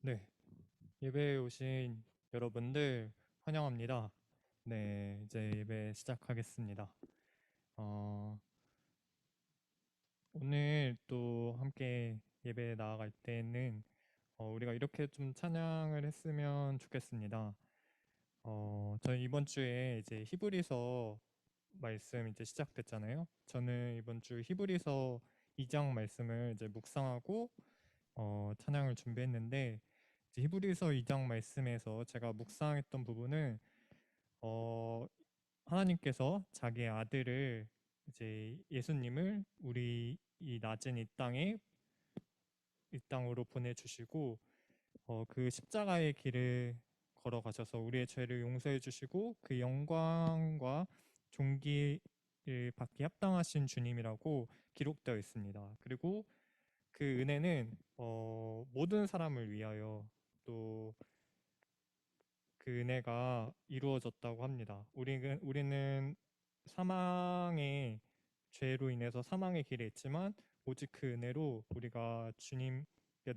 네, 예배에 오신 여러분들 환영합니다. 네, 이제 예배 시작하겠습니다. 어, 오늘 또 함께 예배에 나아갈 때는 우리가 이렇게 좀 찬양을 했으면 좋겠습니다. 저희 이번 주에 이제 히브리서 말씀 이제 시작됐잖아요. 저는 이번 주 히브리서 2장 말씀을 이제 묵상하고 찬양을 준비했는데 이제 히브리서 2장 말씀에서 제가 묵상했던 부분은 어, 하나님께서 자기의 아들을 이제 예수님을 우리 이 낮은 이 땅으로 보내주시고 그 십자가의 길을 걸어가셔서 우리의 죄를 용서해 주시고 그 영광과 존귀를 받기 합당하신 주님이라고 기록되어 있습니다. 그리고 그 은혜는 모든 사람을 위하여 또 그 은혜가 이루어졌다고 합니다. 우리는 사망의 죄로 인해서 사망의 길에 있지만 오직 그 은혜로 우리가 주님께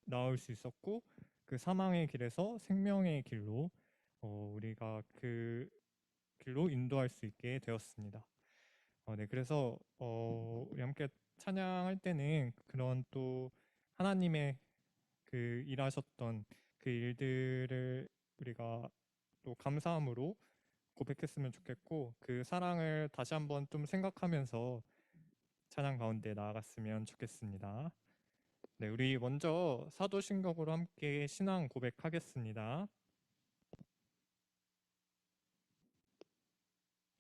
나올 수 있었고 그 사망의 길에서 생명의 길로 우리가 그 길로 인도할 수 있게 되었습니다. 네, 그래서 우리 함께 찬양할 때는 그런 또 하나님의 그 일하셨던 그 일들을 우리가 또 감사함으로 고백했으면 좋겠고 그 사랑을 다시 한번 좀 생각하면서 찬양 가운데 나아갔으면 좋겠습니다. 네, 우리 먼저 사도신경으로 함께 신앙 고백하겠습니다.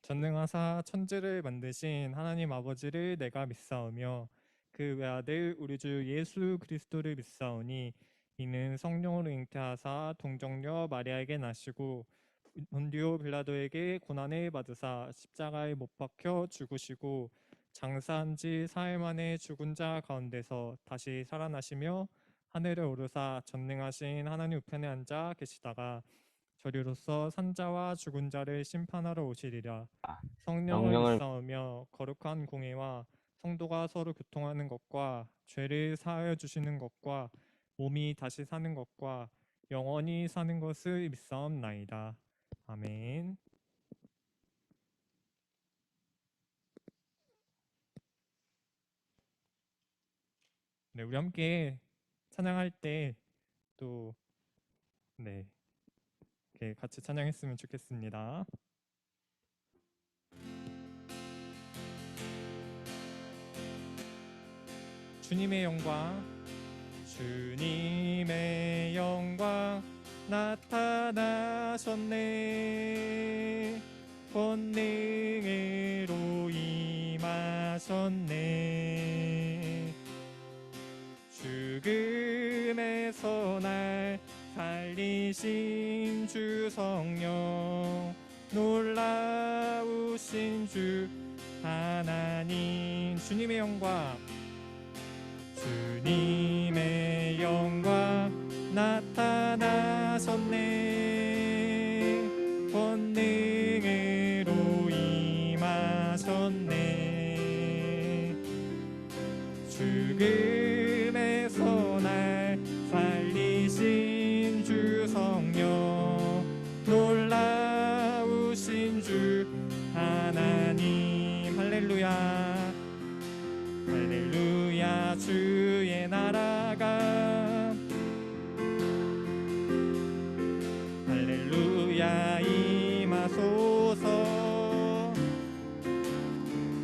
전능하사 천지를 만드신 하나님 아버지를 내가 믿사오며 그 외아들 우리 주 예수 그리스도를 믿사오니 이는 성령으로 잉태하사 동정녀 마리아에게 나시고 본디오 빌라도에게 고난을 받으사 십자가에 못 박혀 죽으시고 장사한 지 사흘 만에 죽은 자 가운데서 다시 살아나시며 하늘에 오르사 전능하신 하나님 우편에 앉아 계시다가 저리로서 산자와 죽은 자를 심판하러 오시리라. 성령을 명령을 믿사오며 거룩한 공의와 성도가 서로 교통하는 것과 죄를 사하여 주시는 것과 몸이 다시 사는 것과 영원히 사는 것을 믿사옵나이다. 아멘. 네, 우리 함께 찬양할 때 또 네, 이렇게 같이 찬양했으면 좋겠습니다. 주님의 영광, 주님의 영광 나타나셨네. 권능으로 임하셨네. 죽음에서 날 살리신 주 성령, 놀라우신 주 하나님. 주님의 영광, 주님의 영광 나타나셨네. 권능으로 임하셨네. 죽음에서 날 살리신 주 성령, 놀라우신 주 하나님. 할렐루야, 할렐루야. 주의 나라가, 할렐루야, 임하소서.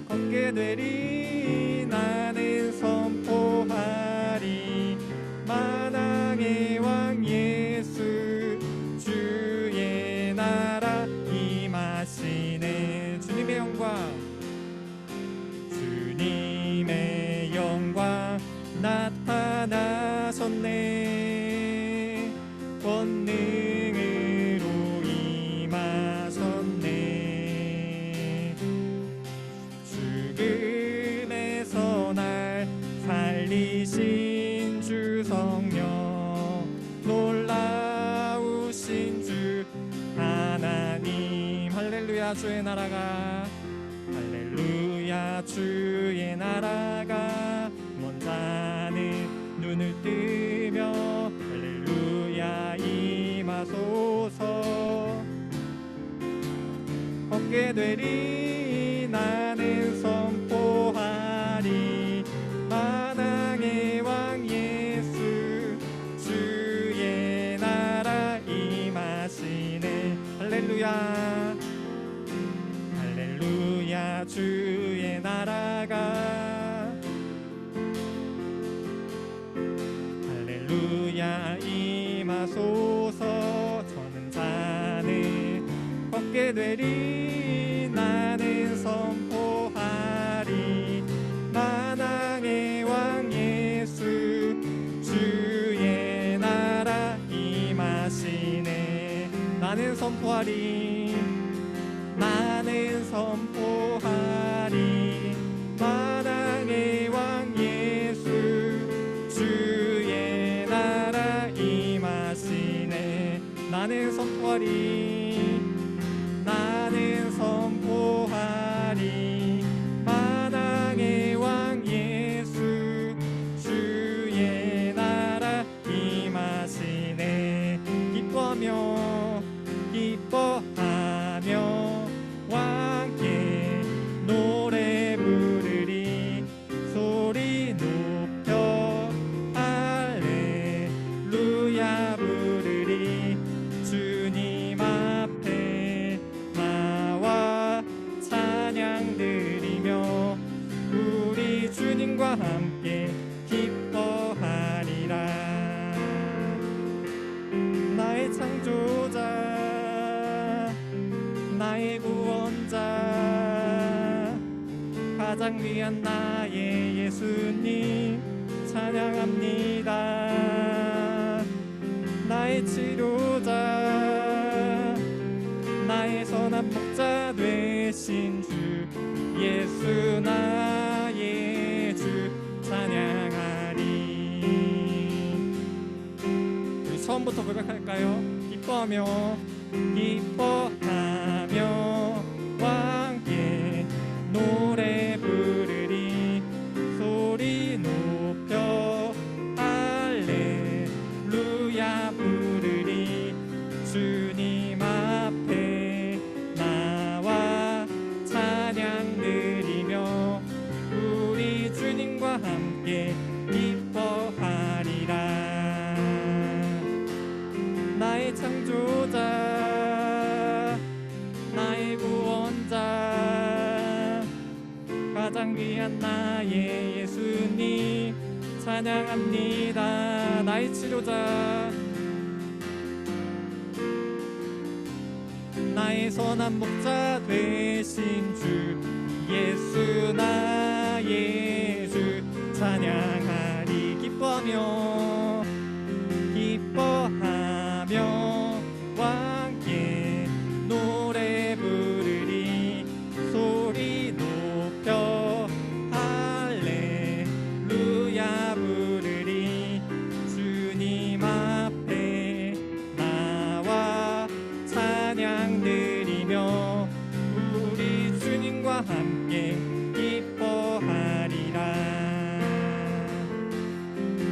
걷게 되리 나는 선포하리. 만왕의 왕 예수, 주의 나라 임하시네. 주님의 영광, 주님의 영광 나타나셨네. 권능으로 임하셨네. 죽음에서 날 살리신 주 성령, 놀라우신 주 하나님. 할렐루야. 주의 나라가, 할렐루야. 주의 나라가 먼 자는 눈을 뜨며, 할렐루야. 임하소서. 걷게 되리 나는 선포하리 만왕의 왕 예수 주의 나라 임하시네. 할렐루야 할렐루야 주의 나라가 할렐루야 임하소서. 저는 자네 걷게 되리 나는 선포하리 만왕의 왕 예수 주의 나라 임하시네. 나는 선포하리 나는 선포하리 만왕의 왕 예수 주의 나라 임하시네. 나는 선포하리 나는 선포하리 만왕의 왕 예수 주의 나라 임하시네. 기뻐하며 왕께 노래 부르리 소리 높여 할렐루야 부르리 주님 앞에 나와 찬양 드리며 우리 주님과 함께 기뻐하리라. 나의 창조자 나의 구원자 가장 귀한 나의 예수님 찬양합니다. 나의 치료자 나의 선한 목자 되신 주 예수 나의 주 찬양하리. 우리 처음부터 고백할까요? 기뻐하며 왕께 노래 부르리 소리 높여 할렐루야 부르리 주님 앞에 나와 찬양 드리며 우리 주님과 함께 기뻐하리라. 나의 창조자 나의 구원자 가장 귀한 나의 예수님 찬양합니다. 나의 치료자 나의 선한 목자 되신 주 예수 나의 주 찬양하리. 기뻐하며 왕께 노래 부르리 소리 높여 할렐루야 부르리 주님 앞에 나와 찬양 드리며 우리 주님과 함께 기뻐하리라.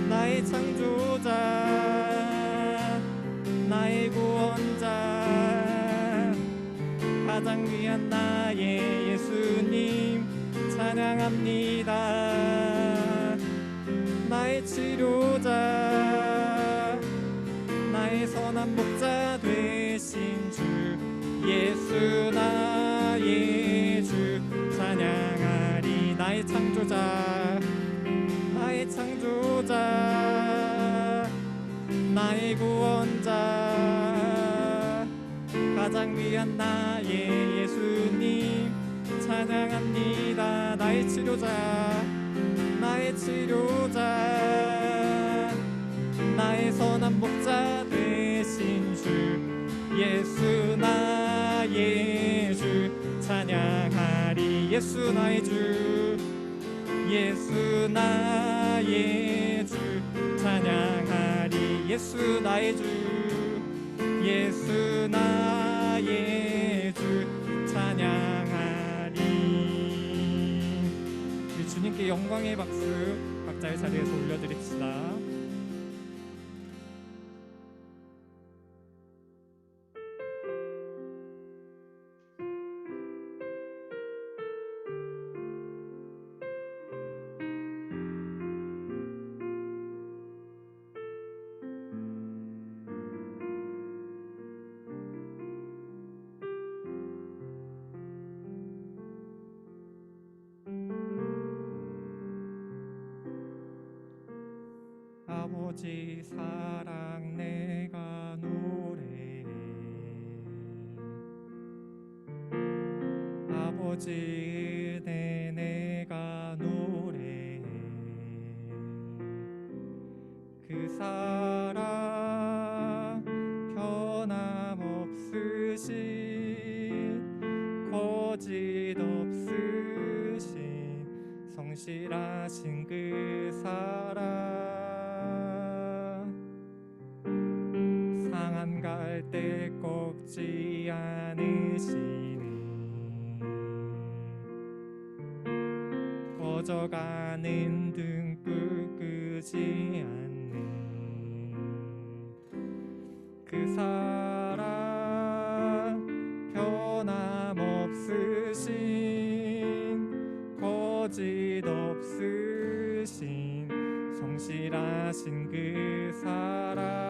나의 창조자 나의 구원자 가장 귀한 나의 예수님 찬양합니다. 나의 치료자 나의 선한 목자 되신 주 예수 나의 주 찬양하리. 나의 창조자 나의 구원자 가장 귀한 나의 예수님 찬양합니다. 나의 치료자 나의 선한 목자 되신 주 예수 나의 주 찬양하리. 예수 나의 주 찬양하리. 예수 나의 주 찬양하리. 우리 주님께 영광의 박수 각자의 자리에서 올려드립시다. 아버지 사랑 내가 노래해. 아버지 은혜 내가 노래해. 그 사랑 변함없으신 거짓 없으신 성실하신 그 사랑 상한 갈대 꺾지 않으시네. 꺼져가는 등불 끄지 않네. 그 사랑 변함없으신 거짓 없으신 성실하신 그 사랑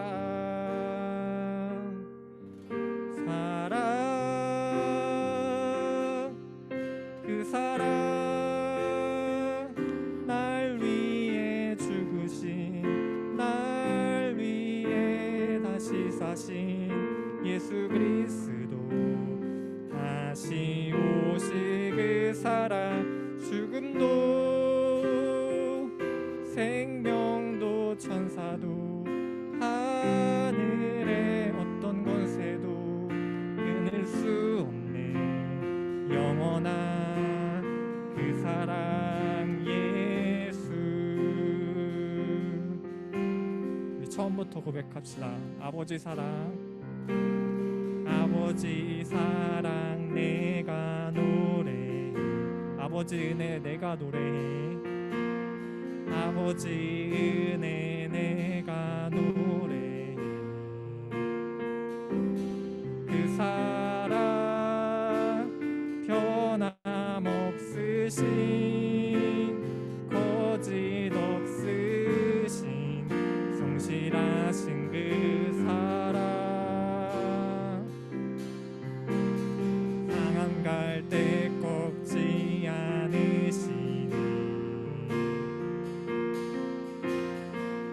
그 사랑 날 위해 죽으신 날 위해 다시 사신 예수 그리스도 다시 오실 그 사랑 죽음도 생명도 천사도 하늘의 어떤 권세도 끊을 수 없네. 영원한 그 사랑 예수. 우리 처음부터 고백합시다. 아버지 사랑 아버지 사랑 내가 노래해. 아버지 은혜 내가 노래해. 아버지 은혜 내가 노래해. 그 사랑 변함없으신 거짓 없으신 성실하신 그 사랑 상한 갈대 꺾지 않으시네.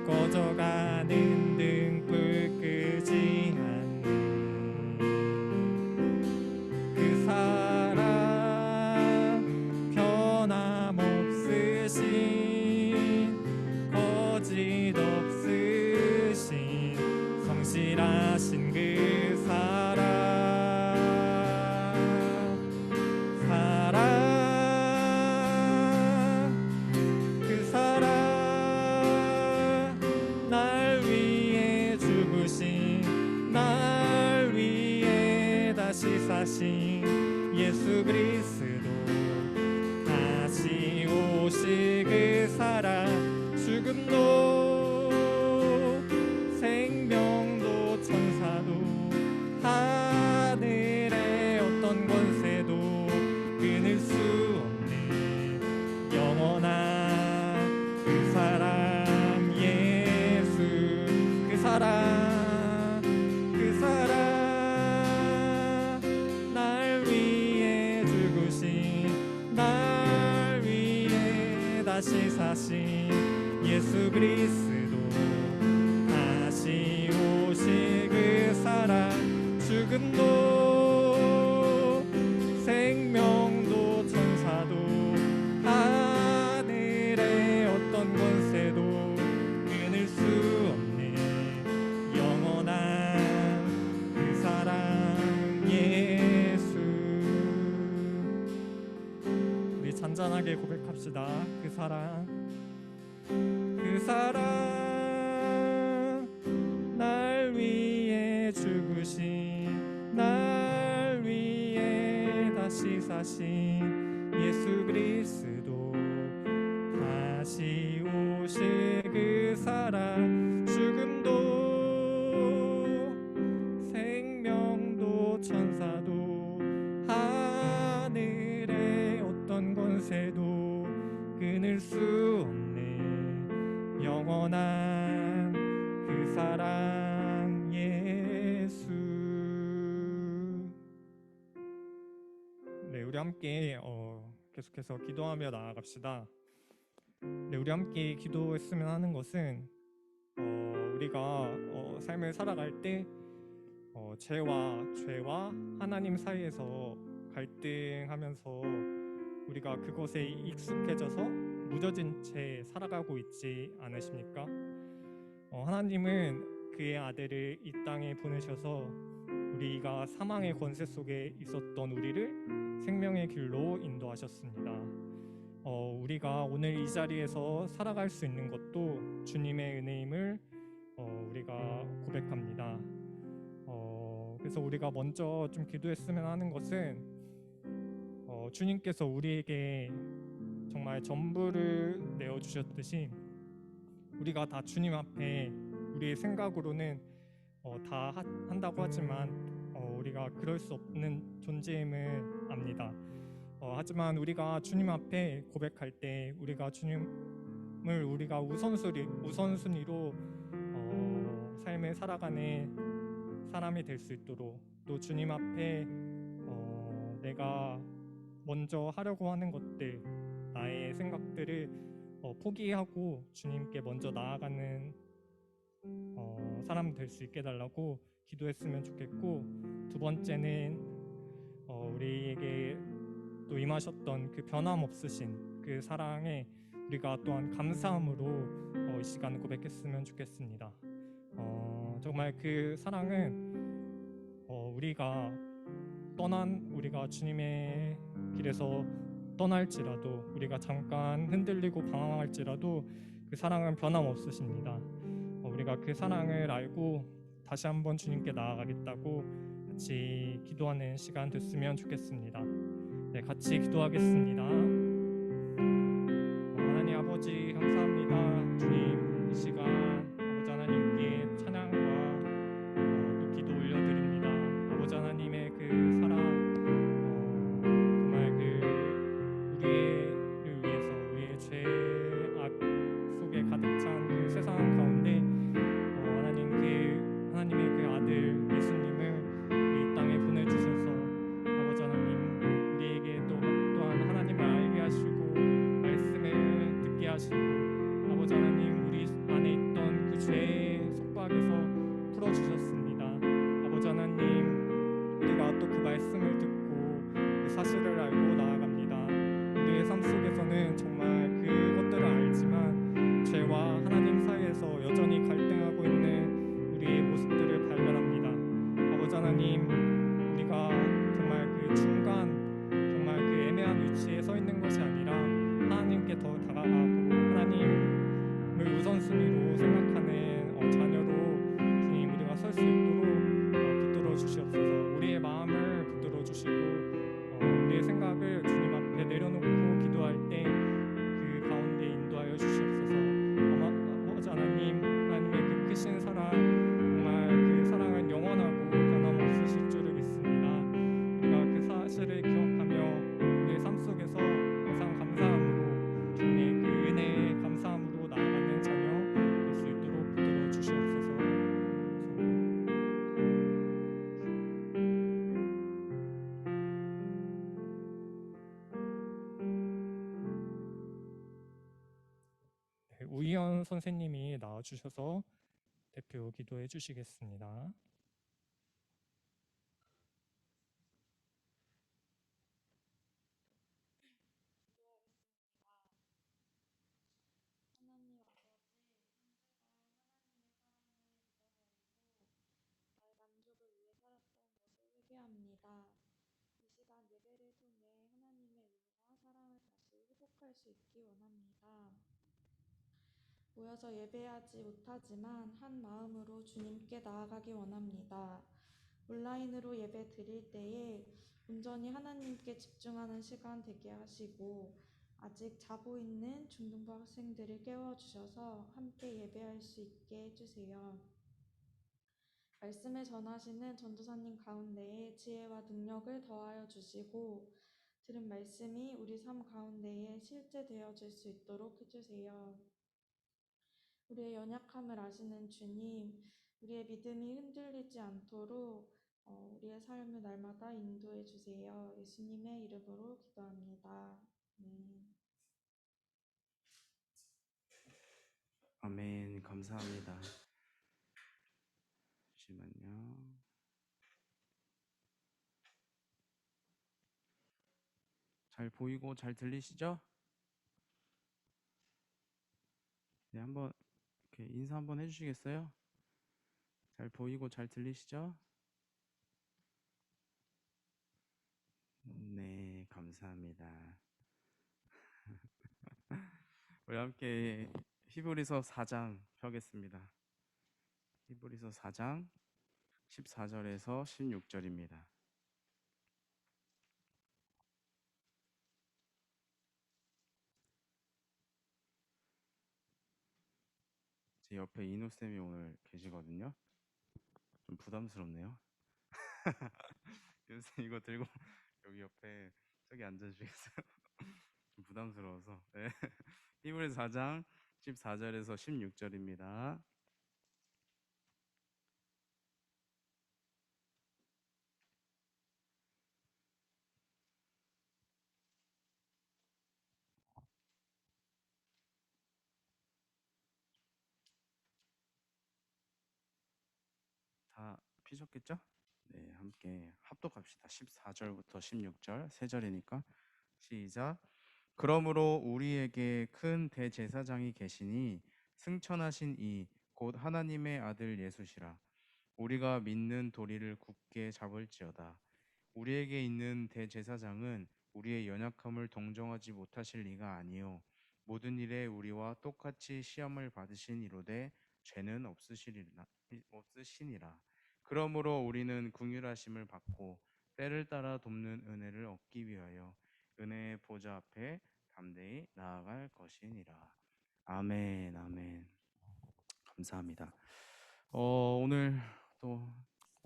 꺼져가는 등불 끄지 않네. 그 사랑 변함없으신 거짓 없으신 성실하신 그 사랑 그 사랑 날 위해 죽으신 날 위해 다시 사신 예수 그리스도 다시 오실 그 사랑 죽음도 생명도 천사도 하늘의 어떤 권세도 끊을 수 없네. 영원한 그 사랑 예수. 그 사랑 그 사랑 날 위해 죽으신 날 위해 다시 사신 예수 그리스도 다시 오실 그 사랑 죽음도 생명도 천사도 하늘의 어떤 권세도 끊을 수 없네. 영원한 그 사랑 예수. 우리 잔잔하게 고백합시다. 그 사랑 그 사랑 날 위해 죽으신 날 위해 다시 사신 예수 그리스도 다시 오실 그 사랑 죽음도 생명도 천사도 하늘의 어떤 권세도 끊을 수 없네. 영원한 그 사랑 예수. 네, 우리 함께 계속해서 기도하며 나아갑시다. 네, 우리 함께 기도했으면 하는 것은 우리가 삶을 살아갈 때 죄와 하나님 사이에서 갈등하면서 우리가 그것에 익숙해져서 무뎌진 채 살아가고 있지 않으십니까? 하나님은 그의 아들을 이 땅에 보내셔서 우리가 사망의 권세 속에 있었던 우리를 생명의 길로 인도하셨습니다. 우리가 오늘 이 자리에서 살아갈 수 있는 것도 주님의 은혜임을 우리가 고백합니다. 그래서 우리가 먼저 좀 기도했으면 하는 것은 주님께서 우리에게 정말 전부를 내어주셨듯이 우리가 다 주님 앞에 우리의 생각으로는 다 한다고 하지만 우리가 그럴 수 없는 존재임을 압니다. 하지만 우리가 주님 앞에 고백할 때 우리가 주님을 우리가 우선순위로 삶을 살아가는 사람이 될 수 있도록 또 주님 앞에 내가 먼저 하려고 하는 것들 나의 생각들을 포기하고 주님께 먼저 나아가는 사람 될 수 있게 달라고 기도했으면 좋겠고, 두 번째는 우리에게 또 임하셨던 그 변함없으신 그 사랑에 우리가 또한 감사함으로 이 시간 고백했으면 좋겠습니다. 정말 그 사랑은 우리가 주님의 길에서 떠날지라도 우리가 잠깐 흔들리고 방황할지라도 그 사랑은 변함없으십니다. 우리가 그 사랑을 알고 다시 한번 주님께 나아가겠다고 같이 기도하는 시간 됐으면 좋겠습니다. 네, 같이 기도하겠습니다. 하나님 아버지 감사합니다. 주님 이 시간 아버지 하나님께 찬양과 또 기도 올려드립니다. 아버지 하나님의 그 사랑 정말 그 우리를 위해서 우리의 죄악 속에 가득 찬 그 세상 가운데 하나님의 그 아들 예수님을 이 땅에 보내주셔서 아버지 하나님 우리에게 또한 하나님을 알게 하시고 말씀을 듣게 하시고 아버지 하나님 우리 안에 있던 그 죄의 속박에서 풀어주셨습니다. 아버지 하나님 우리가 또 그 말씀을 듣고 그 사실을 알고 나아갑니다. 우리의 삶 속에서는 정말 그것들을 알지만 죄와 하나님 사이에서 여전히 갈등하고 있는 우리의 모습들을 발견합니다. 아버지 하나님 우리가 정말 그 중간 정말 그 애매한 위치에 서 있는 것이 아니라 하나님께 더 다가가고 하나님을 우선순위로 생각하는 자녀로 주님 우리가 설 수 있도록 붙들어 주시옵소서. 우리의 마음을 붙들어 주시고 우리의 생각을 주님 앞에 내려놓고 기도할 때 그 가운데 인도하여 주시옵소서. 아버지 하나님의 그 크신 사랑 정말 그 사랑은 영원하고 변함없으실 줄을 믿습니다. 우리가 그 사실을 기억하며 우리의 삶 속에서 항상 감사함으로 주님의 그 은혜에 감사함으로 나아가는 자녀 될 수 있도록 붙들어 주시옵소서. 네, 우희연 선생님이 나와주셔서 대표 기도해 주시겠습니다. 하나님 아버지, 나의 만족을 위해 살았던 것을 회개합니다. 이 시간 예배를 통해 하나님의 은혜와 사랑을 다시 회복할 수 있기 원합니다. 모여서 예배하지 못하지만 한 마음으로 주님께 나아가기 원합니다. 온라인으로 예배 드릴 때에 온전히 하나님께 집중하는 시간 되게 하시고 아직 자고 있는 중등부 학생들을 깨워주셔서 함께 예배할 수 있게 해주세요. 말씀을 전하시는 전도사님 가운데에 지혜와 능력을 더하여 주시고 들은 말씀이 우리 삶 가운데에 실제되어질 수 있도록 해주세요. 우리의 연약함을 아시는 주님, 우리의 믿음이 흔들리지 않도록 우리의 삶을 날마다 인도해 주세요. 예수님의 이름으로 기도합니다. 아멘. 감사합니다. 잠시만요. 잘 보이고 잘 들리시죠? 네, 한번 이렇게 인사 한번 해주시겠어요? 잘 보이고 잘 들리시죠? 네, 감사합니다. 우리 함께 히브리서 4장 펴겠습니다. 히브리서 4장 14절에서 16절입니다. 제 옆에 이누쌤이 오늘 계시거든요. 좀 부담스럽네요. 이누쌤 이거 들고 여기 옆에 저기 앉아주시겠어요? 좀 부담스러워서. 네. 히브리서 4장 14절에서 16절입니다. 다 피셨겠죠? 네, 함께 합독합시다. 14절부터 16절, 세 절이니까 시작. 그러므로 우리에게 큰 대제사장이 계시니 승천하신 이 곧 하나님의 아들 예수시라. 우리가 믿는 도리를 굳게 잡을지어다. 우리에게 있는 대제사장은 우리의 연약함을 동정하지 못하실 리가 아니요 모든 일에 우리와 똑같이 시험을 받으신 이로되 죄는 없으시니라. 그러므로 우리는 긍휼하심을 받고 때를 따라 돕는 은혜를 얻기 위하여 은혜의 보좌 앞에 담대히 나아갈 것이니라. 아멘, 아멘. 감사합니다. 오늘 또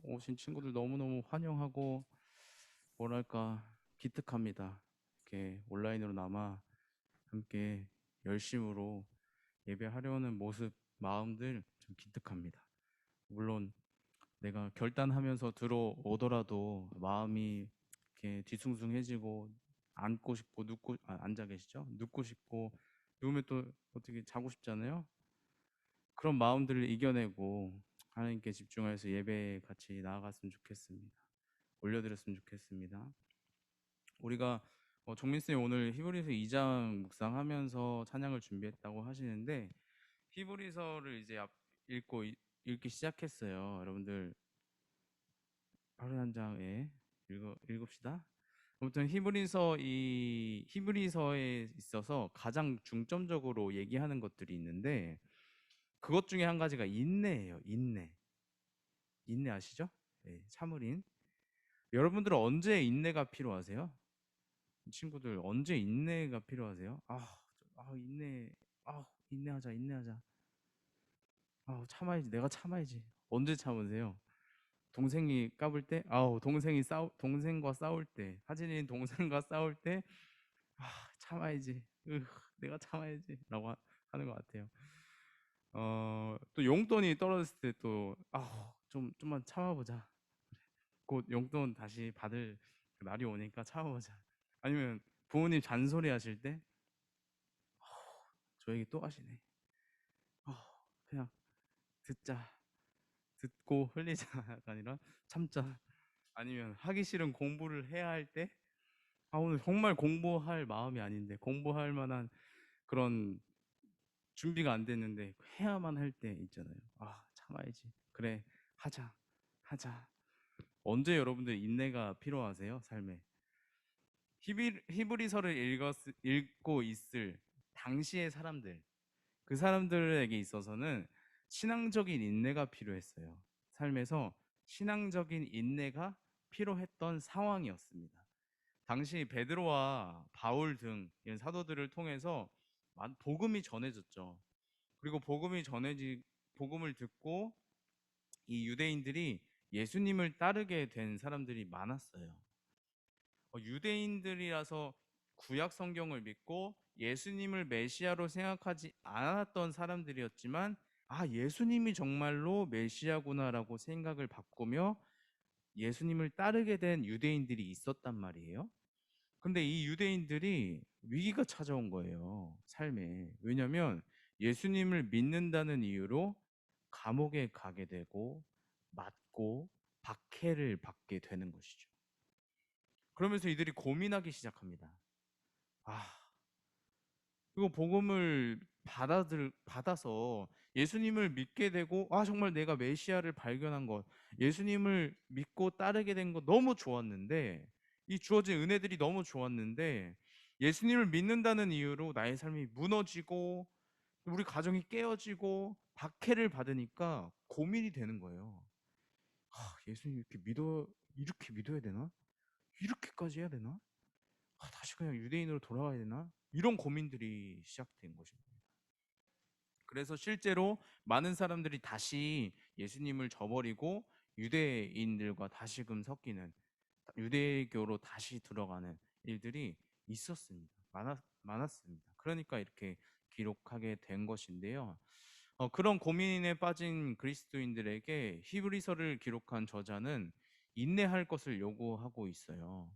오신 친구들 너무너무 환영하고 뭐랄까 기특합니다. 이렇게 온라인으로나마 함께 열심으로 예배하려는 모습, 마음들 좀 기특합니다. 물론 내가 결단하면서 들어오더라도 마음이 이렇게 뒤숭숭해지고 앉고 싶고 앉아 계시죠? 눕고 싶고 누우면 또 어떻게 자고 싶잖아요. 그런 마음들을 이겨내고 하나님께 집중해서 예배에 같이 나아갔으면 좋겠습니다. 올려드렸으면 좋겠습니다. 우리가 종민쌤이 오늘 히브리서 2장 묵상하면서 찬양을 준비했다고 하시는데 히브리서를 이제 읽기 시작했어요. 여러분들 하루 한 장에 읽읍시다. 아무튼 히브리서에 있어서 가장 중점적으로 얘기하는 것들이 있는데 그것 중에 한 가지가 인내예요. 인내 아시죠? 네, 참을인. 여러분들은 언제 인내가 필요하세요? 친구들 언제 인내가 필요하세요? 인내하자. 참아야지. 내가 참아야지. 언제 참으세요? 동생이 까불 때, 동생과 싸울 때, 하진이 동생과 싸울 때, 참아야지. 내가 참아야지.라고 하는 것 같아요. 또 용돈이 떨어졌을 때 또, 좀만 참아보자. 곧 용돈 다시 받을 날이 오니까 참아보자. 아니면 부모님 잔소리 하실 때, 저 얘기 또 하시네. 그냥 듣고 흘리자가 아니라 참자. 아니면 하기 싫은 공부를 해야 할 때, 오늘 정말 공부할 마음이 아닌데 공부할 만한 그런 준비가 안 됐는데 해야만 할 때 있잖아요. 참아야지. 그래, 하자. 언제 여러분들 인내가 필요하세요? 삶에. 히브리서를 읽고 있을 당시의 사람들, 그 사람들에게 있어서는 신앙적인 인내가 필요했어요. 삶에서 신앙적인 인내가 필요했던 상황이었습니다. 당시 베드로와 바울 등 이런 사도들을 통해서 복음이 전해졌죠. 그리고 복음을 듣고 이 유대인들이 예수님을 따르게 된 사람들이 많았어요. 유대인들이라서 구약 성경을 믿고 예수님을 메시아로 생각하지 않았던 사람들이었지만 예수님이 정말로 메시아구나라고 생각을 바꾸며 예수님을 따르게 된 유대인들이 있었단 말이에요. 근데 이 유대인들이 위기가 찾아온 거예요, 삶에. 왜냐면 예수님을 믿는다는 이유로 감옥에 가게 되고 맞고 박해를 받게 되는 것이죠. 그러면서 이들이 고민하기 시작합니다. 아, 이거 복음을 받아서 예수님을 믿게 되고, 아, 정말 내가 메시아를 발견한 것, 예수님을 믿고 따르게 된 것 너무 좋았는데, 이 주어진 은혜들이 너무 좋았는데, 예수님을 믿는다는 이유로 나의 삶이 무너지고, 우리 가정이 깨어지고, 박해를 받으니까 고민이 되는 거예요. 예수님 이렇게 믿어야 되나? 이렇게까지 해야 되나? 다시 그냥 유대인으로 돌아가야 되나? 이런 고민들이 시작된 것입니다. 그래서 실제로 많은 사람들이 다시 예수님을 저버리고 유대인들과 다시금 섞이는, 유대교로 다시 들어가는 일들이 있었습니다. 많았습니다. 그러니까 이렇게 기록하게 된 것인데요. 그런 고민에 빠진 그리스도인들에게 히브리서를 기록한 저자는 인내할 것을 요구하고 있어요.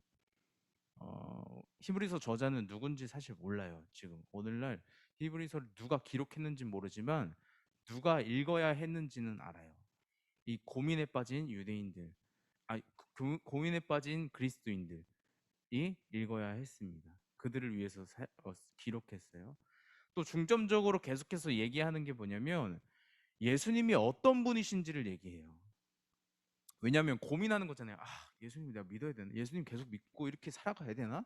히브리서 저자는 누군지 사실 몰라요. 지금 오늘날 히브리서를 누가 기록했는지 모르지만 누가 읽어야 했는지는 알아요. 이 고민에 빠진 유대인들, 고민에 빠진 그리스도인들이 읽어야 했습니다. 그들을 위해서 기록했어요. 또 중점적으로 계속해서 얘기하는 게 뭐냐면 예수님이 어떤 분이신지를 얘기해요. 왜냐하면 고민하는 거잖아요. 예수님 내가 믿어야 되나? 예수님 계속 믿고 이렇게 살아가야 되나?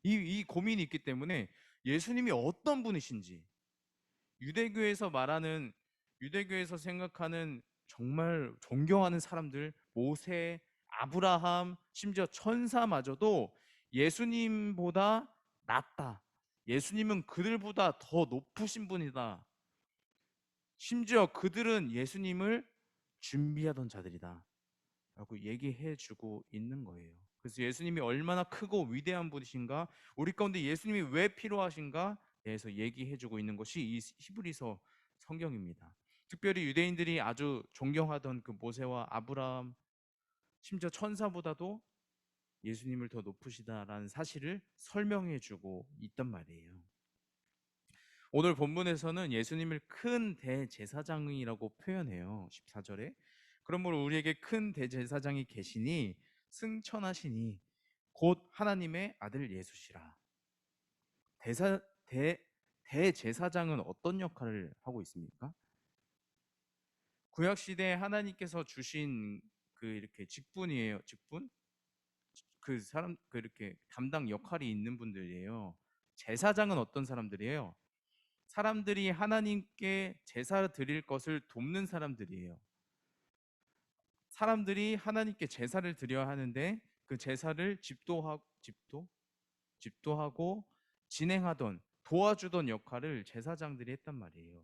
이 고민이 있기 때문에 예수님이 어떤 분이신지, 유대교에서 생각하는 정말 존경하는 사람들, 모세, 아브라함, 심지어 천사마저도 예수님보다 낫다. 예수님은 그들보다 더 높으신 분이다. 심지어 그들은 예수님을 준비하던 자들이다 라고 얘기해 주고 있는 거예요. 그래서 예수님이 얼마나 크고 위대한 분이신가, 우리 가운데 예수님이 왜 필요하신가 대해서 얘기해 주고 있는 것이 이 히브리서 성경입니다. 특별히 유대인들이 아주 존경하던 그 모세와 아브라함, 심지어 천사보다도 예수님을 더 높으시다라는 사실을 설명해 주고 있단 말이에요. 오늘 본문에서는 예수님을 큰 대제사장이라고 표현해요. 14절에. 그러므로 우리에게 큰 대제사장이 계시니 승천하시니 곧 하나님의 아들 예수시라. 대제사장은 어떤 역할을 하고 있습니까? 구약 시대에 하나님께서 주신 그 이렇게 직분이에요. 직분? 이렇게 담당 역할이 있는 분들이에요. 제사장은 어떤 사람들이에요? 사람들이 하나님께 제사를 드릴 것을 돕는 사람들이에요. 사람들이 하나님께 제사를 드려야 하는데 그 제사를 집도하고 진행하던, 도와주던 역할을 제사장들이 했단 말이에요.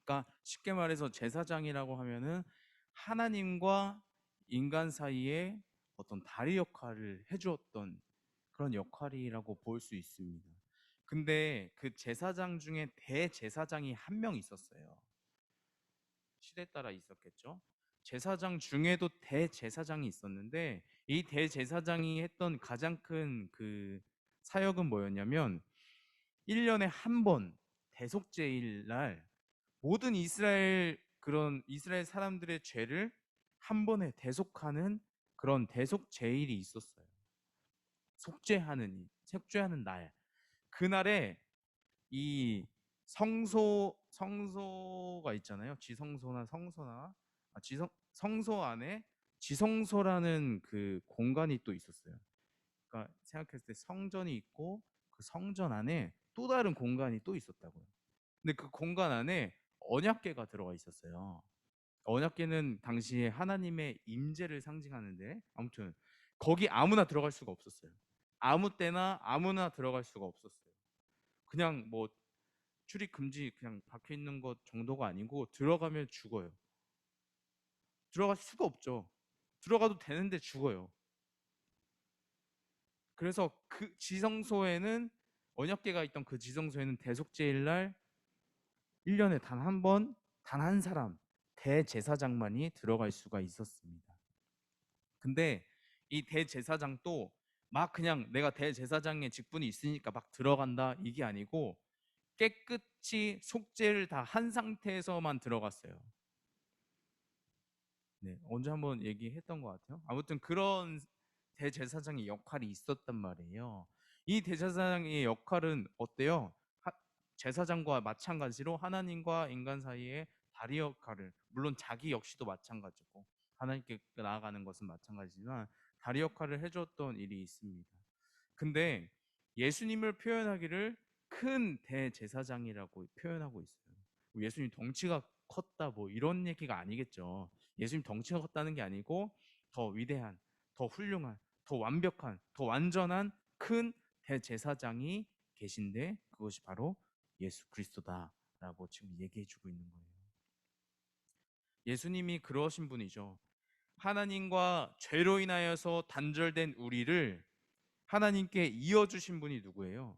그러니까 쉽게 말해서 제사장이라고 하면은 하나님과 인간 사이에 어떤 다리 역할을 해주었던 그런 역할이라고 볼 수 있습니다. 근데 그 제사장 중에 대제사장이 한 명 있었어요. 시대에 따라 있었겠죠. 제사장 중에도 대제사장이 있었는데 이 대제사장이 했던 가장 큰 그 사역은 뭐였냐면 1년에 한 번 대속죄일 날 모든 이스라엘 사람들의 죄를 한 번에 대속하는 그런 대속죄일이 있었어요. 속죄하는 날. 그날에 이 성소가 있잖아요. 지성소나 성소나 성소 안에 지성소라는 그 공간이 또 있었어요. 그러니까 생각했을 때 성전이 있고 그 성전 안에 또 다른 공간이 또 있었다고요. 근데 그 공간 안에 언약궤가 들어가 있었어요. 언약궤는 당시에 하나님의 임재를 상징하는데 아무튼 거기 아무나 들어갈 수가 없었어요. 아무 때나 아무나 들어갈 수가 없었어요. 그냥 뭐 출입 금지 그냥 박혀 있는 것 정도가 아니고 들어가면 죽어요. 들어갈 수가 없죠. 들어가도 되는데 죽어요. 그래서 그 지성소에는 언약궤가 있던 그 지성소에는 대속죄일 날 1년에 단 한 번, 단 한 사람 대제사장만이 들어갈 수가 있었습니다. 근데 이 대제사장도 막 그냥 내가 대제사장의 직분이 있으니까 막 들어간다 이게 아니고 깨끗이 속죄를 다 한 상태에서만 들어갔어요. 네, 언제 한번 얘기했던 것 같아요. 아무튼 그런 대제사장의 역할이 있었단 말이에요. 이 대제사장의 역할은 어때요? 제사장과 마찬가지로 하나님과 인간 사이의 다리 역할을, 물론 자기 역시도 마찬가지고 하나님께 나아가는 것은 마찬가지지만 다리 역할을 해줬던 일이 있습니다. 근데 예수님을 표현하기를 큰 대제사장이라고 표현하고 있어요. 예수님 덩치가 컸다 뭐 이런 얘기가 아니겠죠. 예수님 덩치가 컸다는 게 아니고 더 위대한, 더 훌륭한, 더 완벽한, 더 완전한 큰 대제사장이 계신데 그것이 바로 예수 그리스도다라고 지금 얘기해 주고 있는 거예요. 예수님이 그러신 분이죠. 하나님과 죄로 인하여서 단절된 우리를 하나님께 이어주신 분이 누구예요?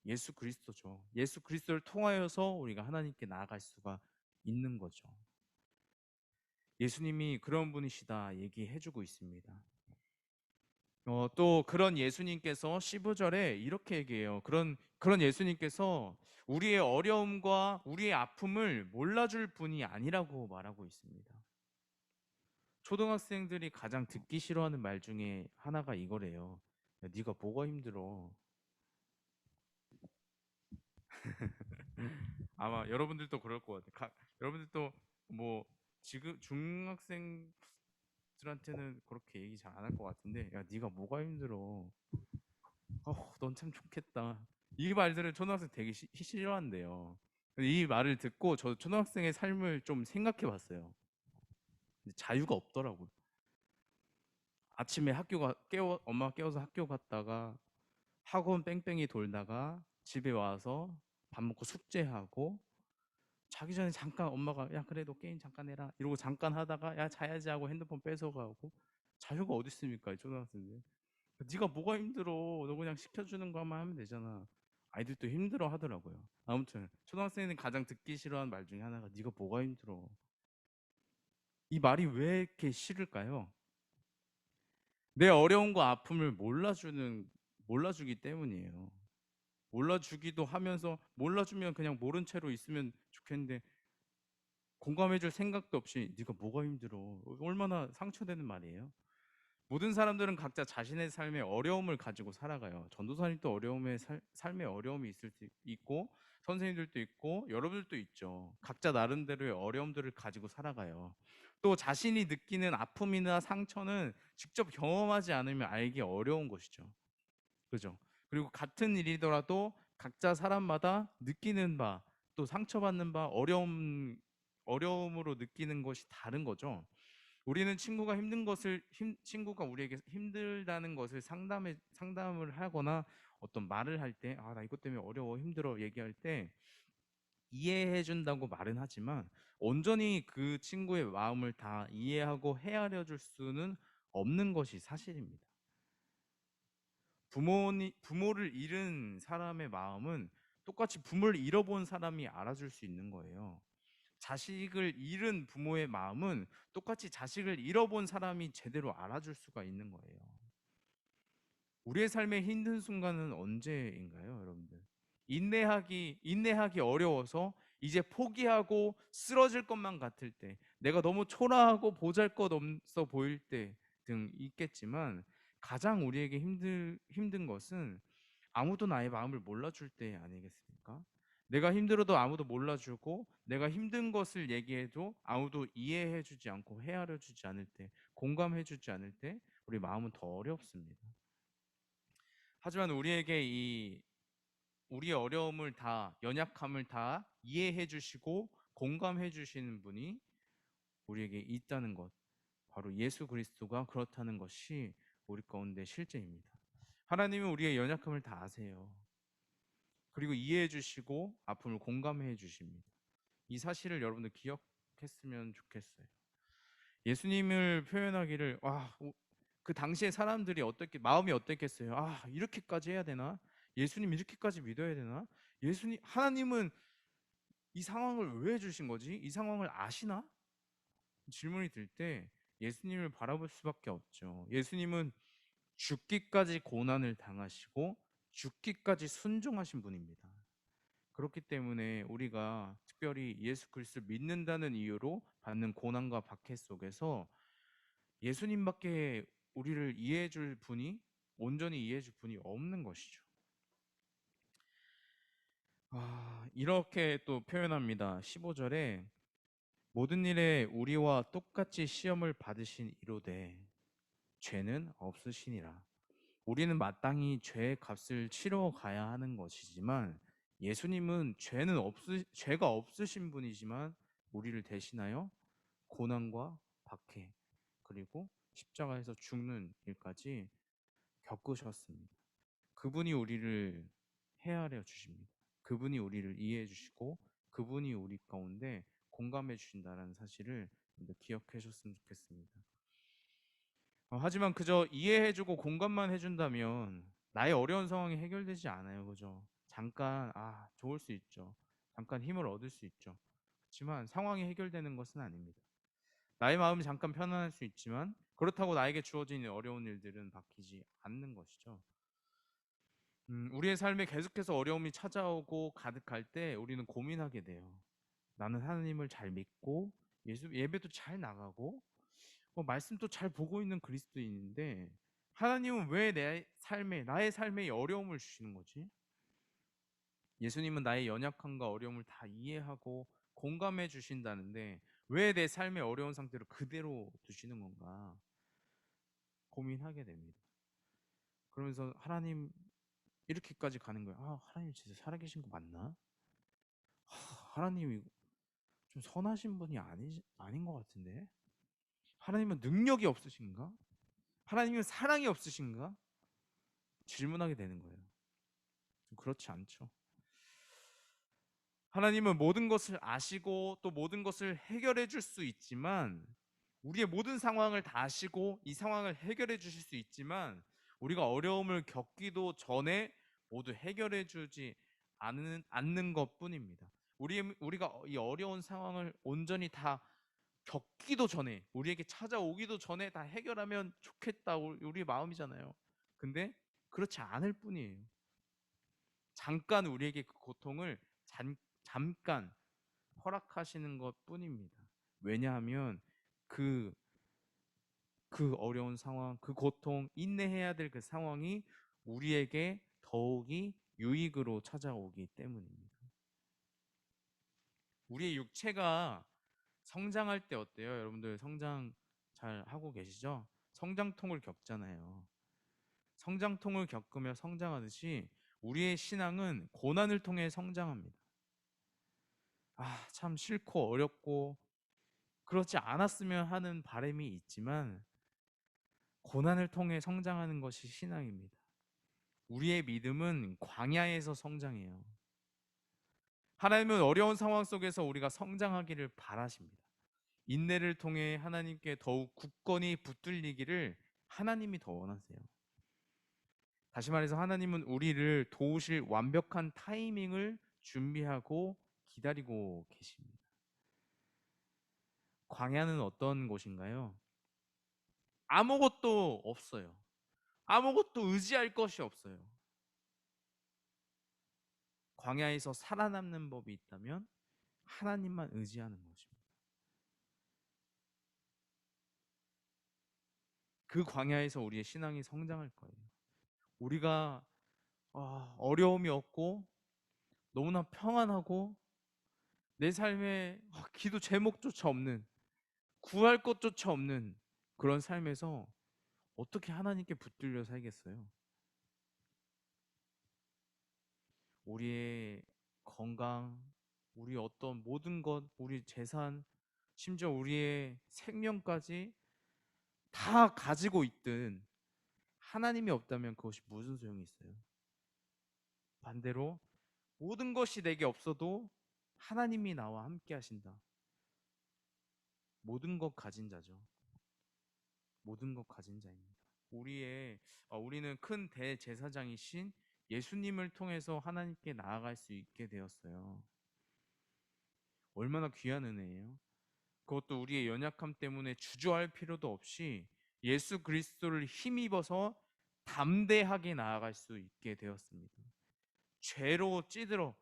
예수 그리스도죠. 예수 그리스도를 통하여서 우리가 하나님께 나아갈 수가 있는 거죠. 예수님이 그런 분이시다 얘기해주고 있습니다. 또 그런 예수님께서 15절에 이렇게 얘기해요. 그런 예수님께서 우리의 어려움과 우리의 아픔을 몰라줄 분이 아니라고 말하고 있습니다. 초등학생들이 가장 듣기 싫어하는 말 중에 하나가 이거래요. 야, 네가 뭐가 힘들어? 아마 여러분들도 그럴 것 같아요. 여러분들도 뭐 지금 중학생들한테는 그렇게 얘기 잘 안 할 것 같은데, 야 네가 뭐가 힘들어? 넌 참 좋겠다. 이 말들을 초등학생 되게 싫어한대요. 이 말을 듣고 저 초등학생의 삶을 좀 생각해 봤어요. 자유가 없더라고요. 아침에 엄마가 깨워서 학교 갔다가 학원 뺑뺑이 돌다가 집에 와서 밥 먹고 숙제하고 자기 전에 잠깐 엄마가 야 그래 너 게임 잠깐 해라 이러고 잠깐 하다가 야 자야지 하고 핸드폰 뺏어가고 자유가 어디 있습니까 이 초등학생들. 네가 뭐가 힘들어 너 그냥 시켜주는 거만 하면 되잖아. 아이들도 힘들어 하더라고요. 아무튼 초등학생이 가장 듣기 싫어하는 말 중에 하나가 네가 뭐가 힘들어. 이 말이 왜 이렇게 싫을까요? 내 어려움과 아픔을 몰라주기 때문이에요. 몰라주기도 하면서 몰라주면 그냥 모른 채로 있으면 좋겠는데 공감해줄 생각도 없이 네가 뭐가 힘들어. 얼마나 상처되는 말이에요. 모든 사람들은 각자 자신의 삶의 어려움을 가지고 살아가요. 전도사님도 삶의 어려움이 있을 수 있고 선생님들도 있고 여러분들도 있죠. 각자 나름대로의 어려움들을 가지고 살아가요. 또 자신이 느끼는 아픔이나 상처는 직접 경험하지 않으면 알기 어려운 것이죠. 그죠? 그리고 같은 일이더라도 각자 사람마다 느끼는 바, 또 상처받는 바, 어려움으로 느끼는 것이 다른 거죠. 우리는 친구가 우리에게 힘들다는 것을 상담을 하거나 어떤 말을 할 때, 나 이것 때문에 어려워, 힘들어 얘기할 때 이해해 준다고 말은 하지만 온전히 그 친구의 마음을 다 이해하고 헤아려 줄 수는 없는 것이 사실입니다. 부모를 잃은 사람의 마음은 똑같이 부모를 잃어본 사람이 알아줄 수 있는 거예요. 자식을 잃은 부모의 마음은 똑같이 자식을 잃어본 사람이 제대로 알아줄 수가 있는 거예요. 우리의 삶의 힘든 순간은 언제인가요, 여러분들? 인내하기 어려워서 이제 포기하고 쓰러질 것만 같을 때, 내가 너무 초라하고 보잘것없어 보일 때 등 있겠지만 가장 우리에게 힘든 것은 아무도 나의 마음을 몰라줄 때 아니겠습니까? 내가 힘들어도 아무도 몰라주고 내가 힘든 것을 얘기해도 아무도 이해해주지 않고 헤아려주지 않을 때, 공감해주지 않을 때 우리 마음은 더 어렵습니다. 하지만 우리의 어려움을 다, 연약함을 다 이해해 주시고 공감해 주시는 분이 우리에게 있다는 것, 바로 예수 그리스도가 그렇다는 것이 우리 가운데 실제입니다. 하나님은 우리의 연약함을 다 아세요. 그리고 이해해 주시고 아픔을 공감해 주십니다. 이 사실을 여러분들 기억했으면 좋겠어요. 예수님을 표현하기를 그 당시에 사람들이 마음이 어땠겠어요? 이렇게까지 해야 되나? 예수님 이렇게까지 믿어야 되나? 하나님은 이 상황을 왜 주신 거지? 이 상황을 아시나? 질문이 들 때 예수님을 바라볼 수밖에 없죠. 예수님은 죽기까지 고난을 당하시고 죽기까지 순종하신 분입니다. 그렇기 때문에 우리가 특별히 예수 그리스도를 믿는다는 이유로 받는 고난과 박해 속에서 예수님밖에 우리를 이해해 줄 분이, 온전히 이해해 줄 분이 없는 것이죠. 이렇게 또 표현합니다. 15절에 모든 일에 우리와 똑같이 시험을 받으신 이로되 죄는 없으시니라. 우리는 마땅히 죄의 값을 치러 가야 하는 것이지만 예수님은 죄가 없으신 분이지만 우리를 대신하여 고난과 박해 그리고 십자가에서 죽는 일까지 겪으셨습니다. 그분이 우리를 헤아려 주십니다. 그분이 우리를 이해해 주시고 그분이 우리 가운데 공감해 주신다는 사실을 기억해 줬으면 좋겠습니다. 하지만 그저 이해해주고 공감만 해준다면 나의 어려운 상황이 해결되지 않아요. 그죠? 잠깐 좋을 수 있죠. 잠깐 힘을 얻을 수 있죠. 그렇지만 상황이 해결되는 것은 아닙니다. 나의 마음이 잠깐 편안할 수 있지만 그렇다고 나에게 주어진 어려운 일들은 바뀌지 않는 것이죠. 우리의 삶에 계속해서 어려움이 찾아오고 가득할 때 우리는 고민하게 돼요. 나는 하나님을 잘 믿고 예배도 잘 나가고 말씀도 잘 보고 있는 그리스도인인데 하나님은 왜 나의 삶에 어려움을 주시는 거지? 예수님은 나의 연약함과 어려움을 다 이해하고 공감해 주신다는데 왜 내 삶의 어려운 상태를 그대로 두시는 건가 고민하게 됩니다. 그러면서 하나님 이렇게까지 가는 거예요. 하나님 진짜 살아계신 거 맞나? 하나님이 좀 선하신 분이 아닌 것 같은데? 하나님은 능력이 없으신가? 하나님은 사랑이 없으신가? 질문하게 되는 거예요. 좀 그렇지 않죠. 하나님은 모든 것을 아시고 또 모든 것을 해결해 줄 수 있지만 우리의 모든 상황을 다 아시고 이 상황을 해결해 주실 수 있지만 우리가 어려움을 겪기도 전에 모두 해결해 주지 않는 것뿐입니다. 우리가 이 어려운 상황을 온전히 다 겪기도 전에 우리에게 찾아오기도 전에 다 해결하면 좋겠다 우리의 마음이잖아요. 근데 그렇지 않을 뿐이에요. 잠깐 우리에게 그 고통을 잠깐 허락하시는 것뿐입니다. 왜냐하면 그 어려운 상황, 그 고통, 인내해야 될 그 상황이 우리에게 더욱이 유익으로 찾아오기 때문입니다. 우리의 육체가 성장할 때 어때요? 여러분들 성장 잘 하고 계시죠? 성장통을 겪잖아요. 성장통을 겪으며 성장하듯이 우리의 신앙은 고난을 통해 성장합니다. 참 싫고 어렵고 그렇지 않았으면 하는 바람이 있지만 고난을 통해 성장하는 것이 신앙입니다. 우리의 믿음은 광야에서 성장해요. 하나님은 어려운 상황 속에서 우리가 성장하기를 바라십니다. 인내를 통해 하나님께 더욱 굳건히 붙들리기를 하나님이 더 원하세요. 다시 말해서 하나님은 우리를 도우실 완벽한 타이밍을 준비하고 기다리고 계십니다. 광야는 어떤 곳인가요? 아무것도 없어요. 아무것도 의지할 것이 없어요. 광야에서 살아남는 법이 있다면 하나님만 의지하는 것입니다. 그 광야에서 우리의 신앙이 성장할 거예요. 우리가 어려움이 없고 너무나 평안하고 내 삶에 기도 제목조차 없는 구할 것조차 없는 그런 삶에서 어떻게 하나님께 붙들려 살겠어요? 우리의 건강, 우리 어떤 모든 것, 우리 재산, 심지어 우리의 생명까지 다 가지고 있든 하나님이 없다면 그것이 무슨 소용이 있어요? 반대로 모든 것이 내게 없어도 하나님이 나와 함께 하신다. 모든 것 가진 자죠. 모든 것 가진 자입니다. 우리는 큰 대제사장이신 예수님을 통해서 하나님께 나아갈 수 있게 되었어요. 얼마나 귀한 은혜예요. 그것도 우리의 연약함 때문에 주저할 필요도 없이 예수 그리스도를 힘입어서 담대하게 나아갈 수 있게 되었습니다. 죄로 찌들어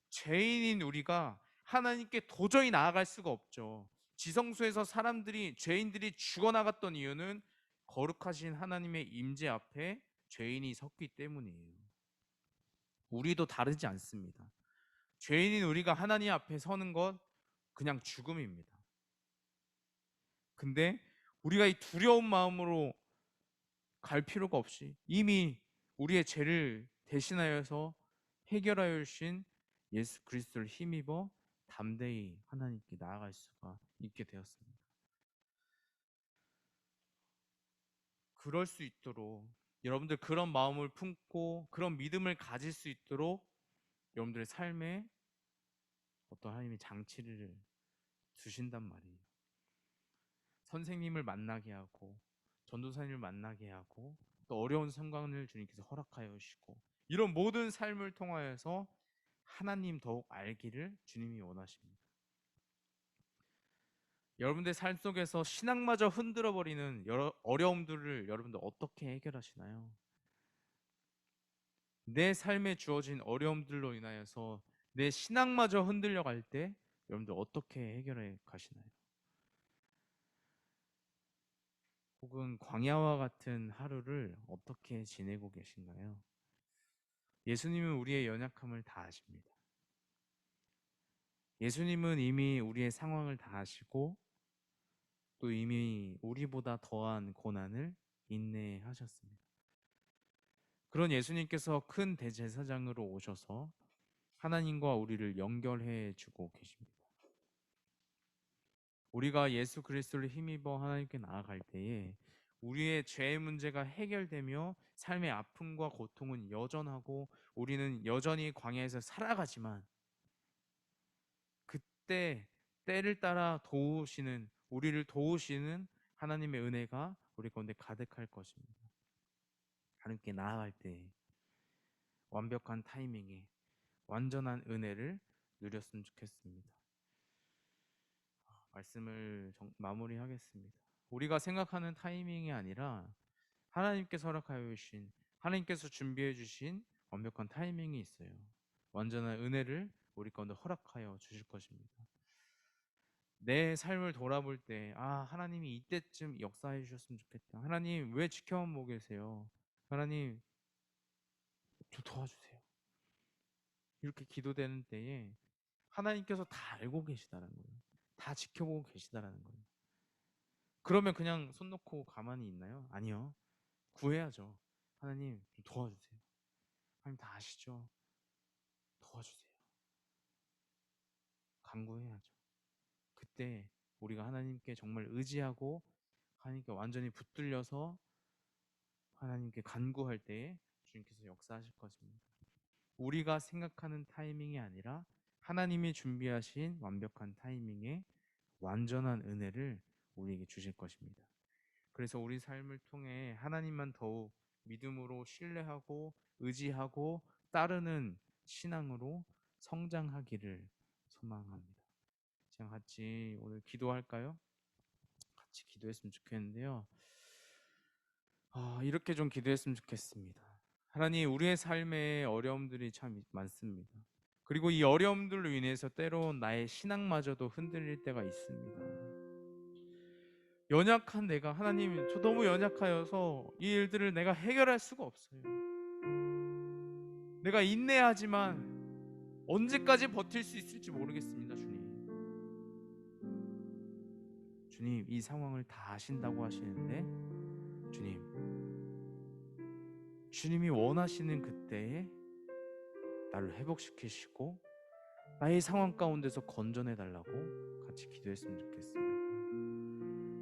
죄인인 우리가 하나님께 도저히 나아갈 수가 없죠. 지성소에서 죄인들이 죽어나갔던 이유는 거룩하신 하나님의 임재 앞에 죄인이 섰기 때문이에요. 우리도 다르지 않습니다. 죄인인 우리가 하나님 앞에 서는 것 그냥 죽음입니다. 근데 우리가 이 두려운 마음으로 갈 필요가 없이 이미 우리의 죄를 대신하여서 해결하여 주신 예수 그리스도를 힘입어 담대히 하나님께 나아갈 수가 있게 되었습니다. 그럴 수 있도록 여러분들 그런 마음을 품고 그런 믿음을 가질 수 있도록 여러분들의 삶에 어떤 하나님의 장치를 두신단 말이에요. 선생님을 만나게 하고 전도사님을 만나게 하고 또 어려운 상황을 주님께서 허락하여 주시고 이런 모든 삶을 통하여서 하나님 더욱 알기를 주님이 원하십니다. 여러분들 삶 속에서 신앙마저 흔들어 버리는 여러 어려움들을 여러분들 어떻게 해결하시나요? 내 삶에 주어진 어려움들로 인하여서 내 신앙마저 흔들려 갈 때 여러분들 어떻게 해결해 가시나요? 혹은 광야와 같은 하루를 어떻게 지내고 계신가요? 예수님은 우리의 연약함을 다 아십니다. 예수님은 이미 우리의 상황을 다 아시고 또 이미 우리보다 더한 고난을 인내하셨습니다. 그런 예수님께서 큰 대제사장으로 오셔서 하나님과 우리를 연결해 주고 계십니다. 우리가 예수 그리스도를 힘입어 하나님께 나아갈 때에 우리의 죄의 문제가 해결되며 삶의 아픔과 고통은 여전하고 우리는 여전히 광야에서 살아가지만 그때 때를 따라 우리를 도우시는 하나님의 은혜가 우리 가운데 가득할 것입니다. 하나님께 나아갈 때 완벽한 타이밍에 완전한 은혜를 누렸으면 좋겠습니다. 말씀을 마무리하겠습니다. 우리가 생각하는 타이밍이 아니라 하나님께서 허락하여 주신, 하나님께서 준비해 주신 완벽한 타이밍이 있어요. 완전한 은혜를 우리 가운데 허락하여 주실 것입니다. 내 삶을 돌아볼 때 하나님이 이때쯤 역사해 주셨으면 좋겠다. 하나님 왜 지켜만 보고 계세요? 하나님 좀 도와주세요. 이렇게 기도되는 때에 하나님께서 다 알고 계시다는 거예요. 다 지켜보고 계시다라는 거예요. 그러면 그냥 손 놓고 가만히 있나요? 아니요. 구해야죠. 하나님 좀 도와주세요. 하나님 다 아시죠? 도와주세요. 간구해야죠. 그때 우리가 하나님께 정말 의지하고 하나님께 완전히 붙들려서 하나님께 간구할 때에 주님께서 역사하실 것입니다. 우리가 생각하는 타이밍이 아니라 하나님이 준비하신 완벽한 타이밍에 완전한 은혜를 우리에게 주실 것입니다. 그래서 우리 삶을 통해 하나님만 더욱 믿음으로 신뢰하고 의지하고 따르는 신앙으로 성장하기를 소망합니다. 제가 같이 오늘 기도할까요? 같이 기도했으면 좋겠는데요. 이렇게 좀 기도했으면 좋겠습니다. 하나님, 우리의 삶에 어려움들이 참 많습니다. 그리고 이 어려움들로 인해서 때론 나의 신앙마저도 흔들릴 때가 있습니다. 연약한 내가, 하나님, 저 너무 연약하여서 이 일들을 내가 해결할 수가 없어요. 내가 인내하지만 언제까지 버틸 수 있을지 모르겠습니다. 주님, 이 상황을 다 아신다고 하시는데 주님이 원하시는 그때에 나를 회복시키시고 나의 상황 가운데서 건져내 달라고 같이 기도했으면 좋겠습니다.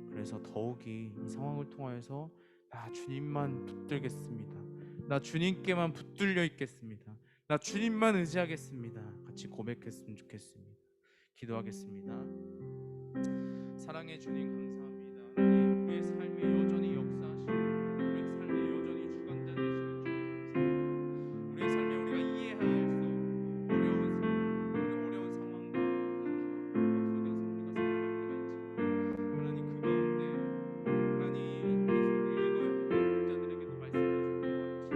그래서 더욱이 이 상황을 통하여서 나 주님만 붙들겠습니다. 나 주님께만 붙들려 있겠습니다. 나 주님만 의지하겠습니다. 같이 고백했으면 좋겠습니다. 기도하겠습니다. 사랑의 주님, 감사합니다. 하나님, 우리의 삶에 여전히 역사하시고 우리의 삶에 여전히 주관자 되시는 주님, 감사합니다. 우리의 삶에 우리가 이해할 수 없고 어려운 상황과 속에서 우리가 살아갈 때가 있지만 하나님, 그 가운데 하나님 이 소리를 읽어야 할 자들에게도 말씀하신 것 같이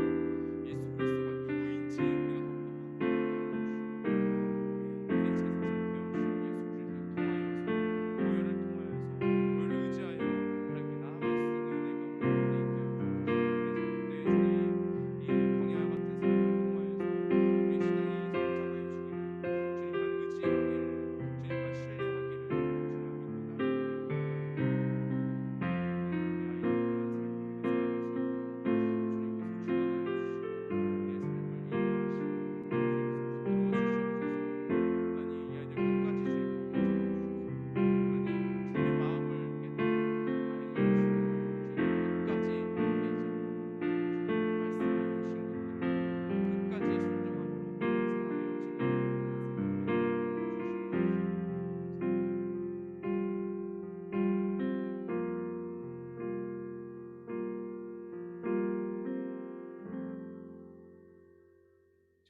예수 그리스도가 누구인지 우리가 더욱더 확인하게 하여 주시고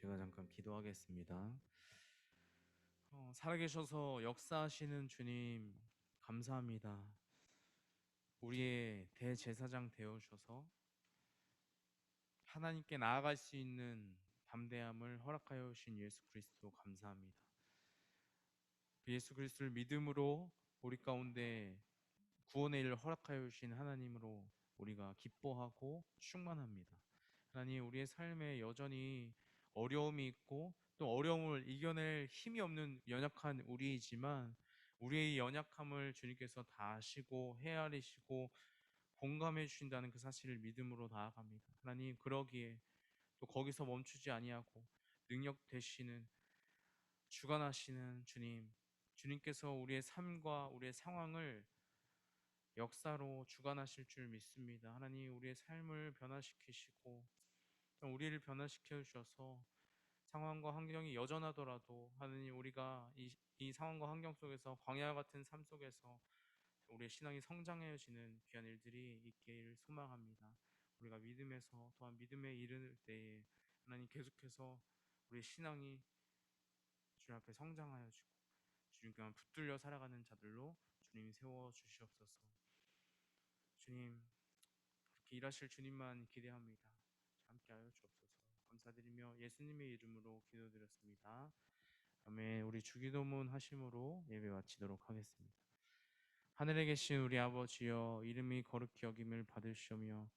제가 잠깐 기도하겠습니다. 살아계셔서 역사하시는 주님 감사합니다. 우리의 대제사장 되어주셔서 하나님께 나아갈 수 있는 담대함을 허락하여 주신 예수 그리스도 감사합니다. 예수 그리스도를 믿음으로 우리 가운데 구원의 일을 허락하여 주신 하나님으로 우리가 기뻐하고 충만합니다. 하나님, 우리의 삶에 여전히 어려움이 있고 또 어려움을 이겨낼 힘이 없는 연약한 우리이지만 우리의 연약함을 주님께서 다 아시고 헤아리시고 공감해 주신다는 그 사실을 믿음으로 나아갑니다. 하나님, 그러기에 또 거기서 멈추지 아니하고 능력 되시는 주관하시는 주님, 주님께서 우리의 삶과 우리의 상황을 역사로 주관하실 줄 믿습니다. 하나님, 우리의 삶을 변화시키시고 우리를 변화시켜 주셔서 상황과 환경이 여전하더라도 하나님, 우리가 이 상황과 환경 속에서 광야 같은 삶 속에서 우리의 신앙이 성장해지는 귀한 일들이 있기를 소망합니다. 우리가 믿음에서 또한 믿음에 이르는 때에 하나님 계속해서 우리의 신앙이 주님 앞에 성장하여지고 주님께만 붙들려 살아가는 자들로 주님이 세워주시옵소서. 주님, 그렇게 일하실 주님만 기대합니다. 함께하여 주옵소서. 감사드리며 예수님의 이름으로 기도드렸습니다. 아멘. 우리 주기도문 하심으로 예배 마치도록 하겠습니다. 하늘에 계신 우리 아버지여, 이름이 거룩히 여김을 받으시오며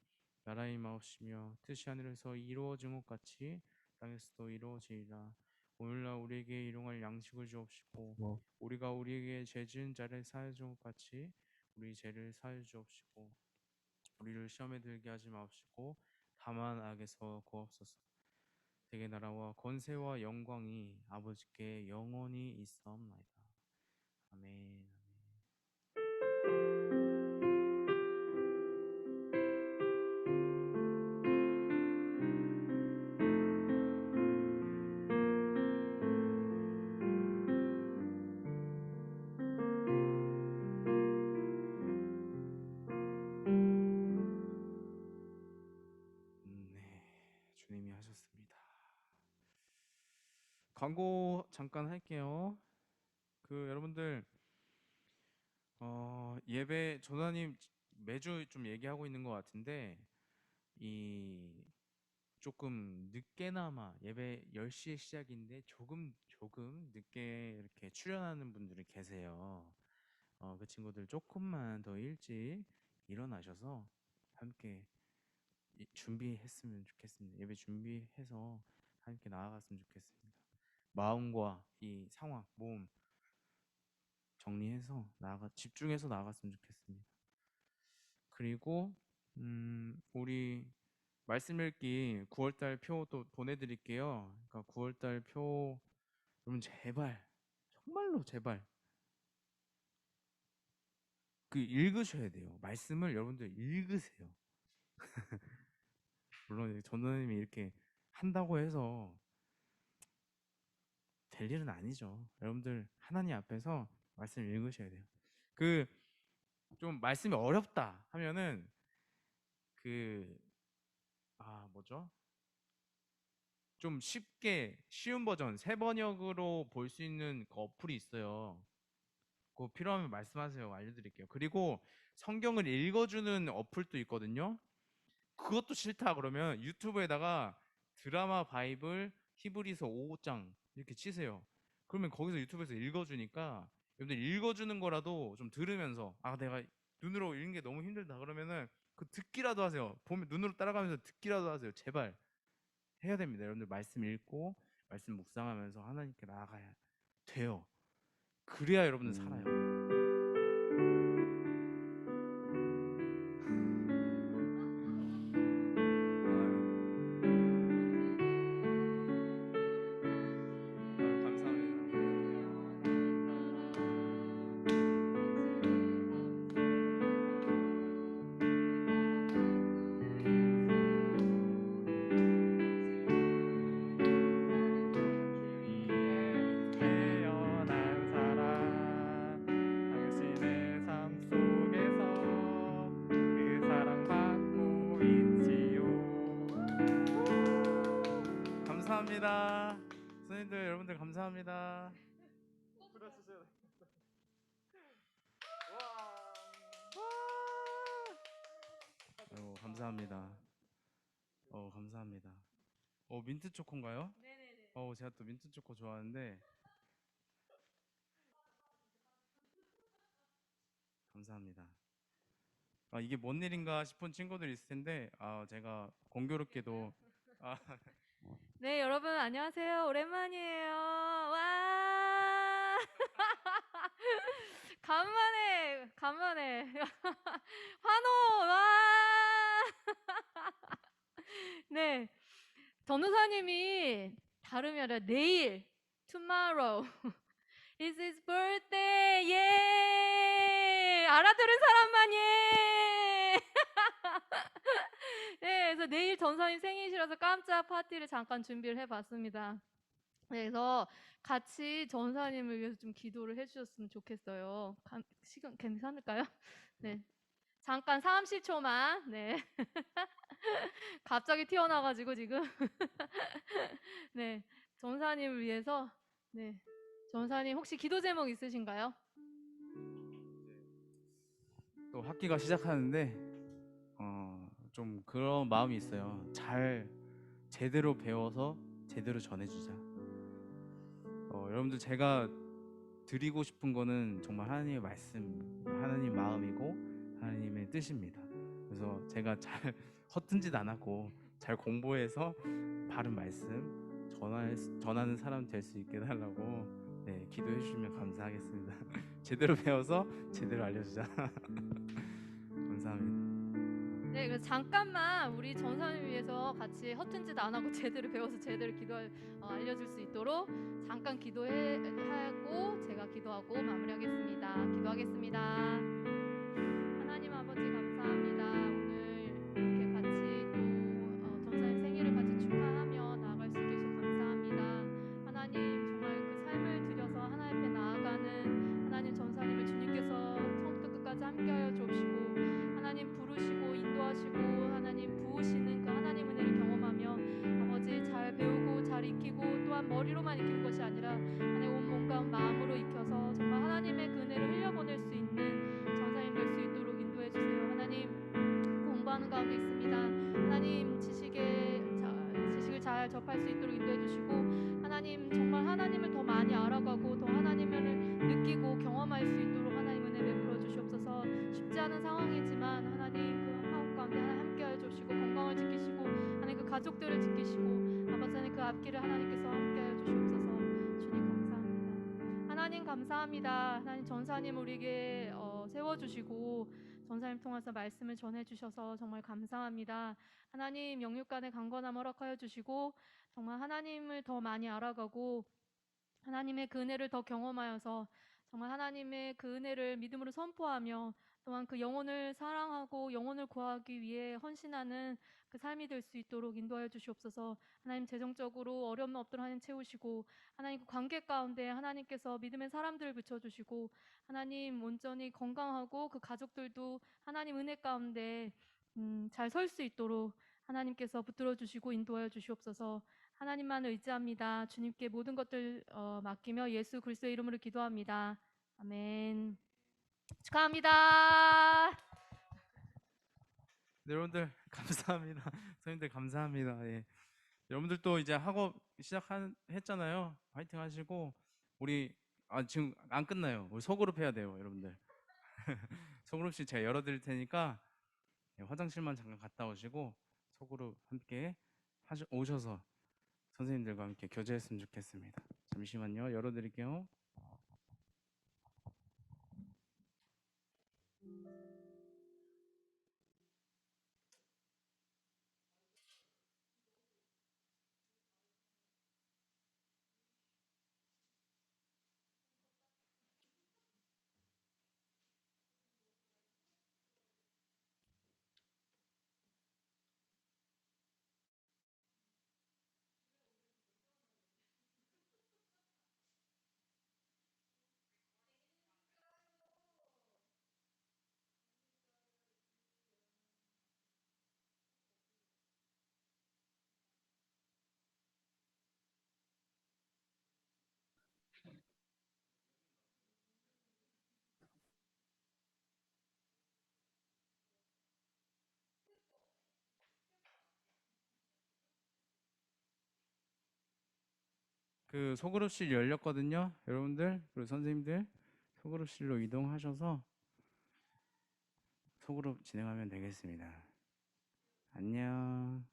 나라의 마옵시며 뜻이 하늘에서 이루어진 것 같이 땅에서도 이루어지이다. 오늘날 우리에게 일용할 양식을 주옵시고 우리가 우리에게 죄 지은 자를 사하여 준 것 같이 우리 죄를 사하여 주옵시고 우리를 시험에 들게 하지 마옵시고 다만 악에서 구하옵소서. 대개 나라와 권세와 영광이 아버지께 영원히 있사옵나이다. 아멘. 네, 주님이 하셨습니다. 광고 잠깐 할게요. 여러분들 예배 전도사님 매주 좀 얘기하고 있는 것 같은데 이 조금 늦게나마 예배 10시에 시작인데 조금 늦게 이렇게 출연하는 분들이 계세요. 그 친구들 조금만 더 일찍 일어나셔서 함께 준비했으면 좋겠습니다. 예배 준비해서 함께 나아갔으면 좋겠습니다. 마음과 이 상황, 몸 정리해서 집중해서 나아갔으면 좋겠습니다. 그리고 우리 말씀 읽기 9월달 표 또 보내드릴게요. 그러니까 9월달 표 여러분 제발 정말로 제발 읽으셔야 돼요. 말씀을 여러분들 읽으세요. 물론 전도사님이 이렇게 한다고 해서 될 일은 아니죠. 여러분들 하나님 앞에서 말씀을 읽으셔야 돼요. 좀 말씀이 어렵다 하면은 뭐죠? 좀 쉽게 쉬운 버전 새 번역으로 볼 수 있는 그 어플이 있어요. 그거 필요하면 말씀하세요. 알려드릴게요. 그리고 성경을 읽어주는 어플도 있거든요. 그것도 싫다 그러면 유튜브에다가 드라마 바이블 히브리서 5장 이렇게 치세요. 그러면 거기서 유튜브에서 읽어주니까 여러분들 읽어주는 거라도 좀 들으면서 내가 눈으로 읽는 게 너무 힘들다 그러면은 그 듣기라도 하세요. 보면 눈으로 따라가면서 듣기라도 하세요. 제발 해야 됩니다. 여러분들 말씀 읽고 말씀 묵상하면서 하나님께 나아가야 돼요. 그래야 여러분들 살아요. 감사합니다. 선생님들 여러분들 감사합니다. 불어주세요. 아이고, 감사합니다. 감사합니다. 민트 초코인가요? 네네네. 제가 또 민트 초코 좋아하는데 감사합니다. 이게 뭔 일인가 싶은 친구들이 있을 텐데 제가 공교롭게도 네, 여러분 안녕하세요. 오랜만이에요. 와! 간만에. 환호! 와! 네. 전도사님이 다름이 아니라 내일, tomorrow, is his birthday. 예! 알아들은 사람만 예! 네, 그래서 내일 전사님 생일이라서 깜짝 파티를 잠깐 준비를 해봤습니다. 네, 그래서 같이 전사님을 위해서 좀 기도를 해주셨으면 좋겠어요. 시간 괜찮을까요? 네, 잠깐 30초만. 네, 갑자기 튀어나와가지고 지금. 네, 전사님을 위해서. 네, 전사님 혹시 기도 제목 있으신가요? 또 학기가 시작하는데 좀 그런 마음이 있어요. 제대로 배워서 제대로 전해주자. 여러분들 제가 드리고 싶은 거는 정말 하나님의 말씀, 하나님 마음이고 하나님의 뜻입니다. 그래서 제가 잘 허튼 짓 안 하고 잘 공부해서 바른 말씀 전하는 사람 될 수 있게 해달라고 기도해 주시면 감사하겠습니다. 제대로 배워서 제대로 알려주자. 감사합니다. 네, 그래서 잠깐만 우리 전사님 위해서 같이 허튼 짓 안 하고 제대로 배워서 제대로 알려줄 수 있도록 잠깐 기도하고 제가 기도하고 마무리하겠습니다. 기도하겠습니다. 하나님 아버지 감사합니다. 오늘 이렇게 같이 또 전사님 생일을 같이 축하하며 나아갈 수 있게 해주셔서 감사합니다. 하나님 정말 그 삶을 들여서 하나님 앞에 나아가는 하나님 전사님을 주님께서 처음부터 끝까지 함께하여 주옵시고 하나님 부르시고 인도하시고 하나님 부으시는 그 하나님 은혜를 경험하며 아버지 잘 배우고 잘 익히고 또한 머리로만 익히는 것이 아니라 하나님 온 몸과 마음으로 익혀서 정말 하나님의 그 은혜를 흘려보낼 수 있는 전사님 될 수 있도록 인도해 주세요. 하나님 공부하는 가운데 있습니다. 하나님 지식을 잘 접할 수 있도록 인도해 주시고 하나님 정말 하나님을 더 많이 알아가고 더 하나님을 느끼고 경험할 수 있도록 하나님 은혜 베풀어 주시옵소서. 쉽지 않은 상황이지만 하나님 그 한국 가운데 함께하여 주시고 건강을 지키시고 하나님 그 가족들을 지키시고 아버지 하나님 그 앞길을 하나님께서 함께하여 주시옵소서. 주님 감사합니다. 하나님 감사합니다. 하나님 전사님 우리에게 세워주시고 전사님 통해서 말씀을 전해주셔서 정말 감사합니다. 하나님 영육간의 강건함 허락하여 주시고 정말 하나님을 더 많이 알아가고 하나님의 그 은혜를 더 경험하여서 정말 하나님의 그 은혜를 믿음으로 선포하며 또한 그 영혼을 사랑하고 영혼을 구하기 위해 헌신하는 그 삶이 될 수 있도록 인도하여 주시옵소서. 하나님 재정적으로 어려움 없도록 하나님 채우시고 하나님 그 관계 가운데 하나님께서 믿음의 사람들을 붙여주시고 하나님 온전히 건강하고 그 가족들도 하나님 은혜 가운데 잘 설 수 있도록 하나님께서 붙들어 주시고 인도하여 주시옵소서. 하나님만 의지합니다. 주님께 모든 것들 맡기며 예수 그리스도의 이름으로 기도합니다. 아멘. 축하합니다. 네, 여러분들 감사합니다. 선생님들 감사합니다. 예. 여러분들도 이제 학업 했잖아요. 화이팅 하시고 우리 지금 안 끝나요. 우리 소그룹 해야 돼요, 여러분들. 소그룹씩 제가 열어드릴 테니까 화장실만 잠깐 갔다 오시고 소그룹 함께 오셔서 선생님들과 함께 교제했으면 좋겠습니다. 잠시만요. 열어드릴게요. 그 소그룹실 열렸거든요. 여러분들 그리고 선생님들 소그룹실로 이동하셔서 소그룹 진행하면 되겠습니다. 안녕.